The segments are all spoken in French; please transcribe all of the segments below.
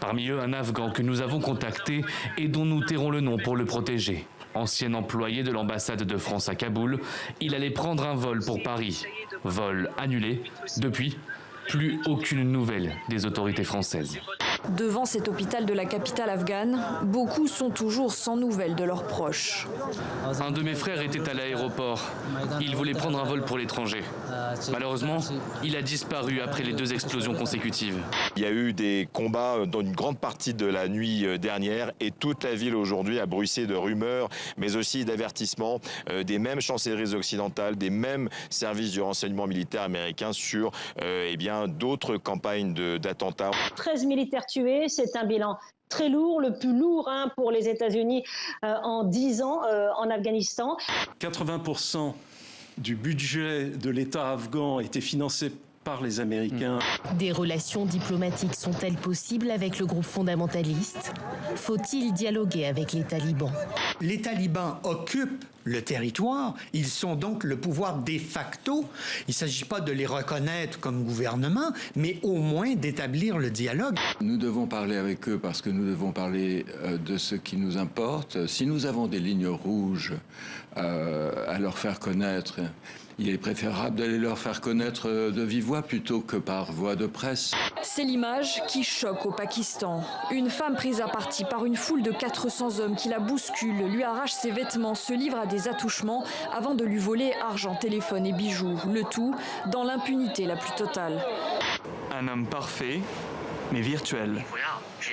Parmi eux, un Afghan que nous avons contacté et dont nous tairons le nom pour le protéger. Ancien employé de l'ambassade de France à Kaboul, il allait prendre un vol pour Paris. Vol annulé. Depuis, plus aucune nouvelle des autorités françaises. Devant cet hôpital de la capitale afghane, beaucoup sont toujours sans nouvelles de leurs proches. Un de mes frères était à l'aéroport. Il voulait prendre un vol pour l'étranger. Malheureusement, il a disparu après les 2 explosions consécutives. Il y a eu des combats dans une grande partie de la nuit dernière et toute la ville aujourd'hui a bruissé de rumeurs, mais aussi d'avertissements des mêmes chancelleries occidentales, des mêmes services du renseignement militaire américain sur d'autres campagnes d'attentats. 13 militaires tués, c'est un bilan très lourd, le plus lourd pour les États-Unis en 10 ans en Afghanistan. 80% du budget de l'État afghan était financé par les Américains. Des relations diplomatiques sont-elles possibles avec le groupe fondamentaliste? Faut-il dialoguer avec les talibans? Les talibans occupent le territoire, ils sont donc le pouvoir de facto. Il ne s'agit pas de les reconnaître comme gouvernement, mais au moins d'établir le dialogue. Nous devons parler avec eux parce que nous devons parler de ce qui nous importe. Si nous avons des lignes rouges à leur faire connaître, il est préférable d'aller leur faire connaître de vive voix plutôt que par voie de presse. C'est l'image qui choque au Pakistan. Une femme prise à partie par une foule de 400 hommes qui la bousculent, lui arrachent ses vêtements, se livre à des attouchements avant de lui voler argent, téléphone et bijoux. Le tout dans l'impunité la plus totale. Un homme parfait, mais virtuel,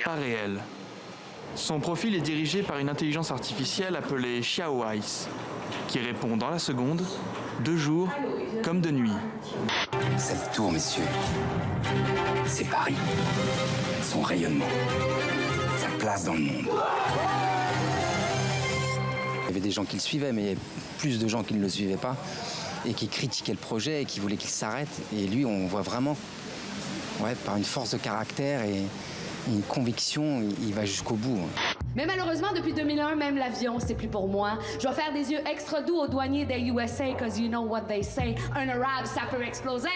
pas réel. Son profil est dirigé par une intelligence artificielle appelée Xiaoice, qui répond dans la seconde, de jour comme de nuit. Cette tour, messieurs, c'est Paris. Son rayonnement, sa place dans le monde. Il y avait des gens qui le suivaient, mais il y avait plus de gens qui ne le suivaient pas et qui critiquaient le projet et qui voulaient qu'il s'arrête. Et lui, on voit vraiment, par une force de caractère et une conviction, il va jusqu'au bout. Mais malheureusement, depuis 2001, même l'avion, c'est plus pour moi. Je vais faire des yeux extra doux aux douaniers des USA, cause you know what they say, un arabe, ça peut exploser!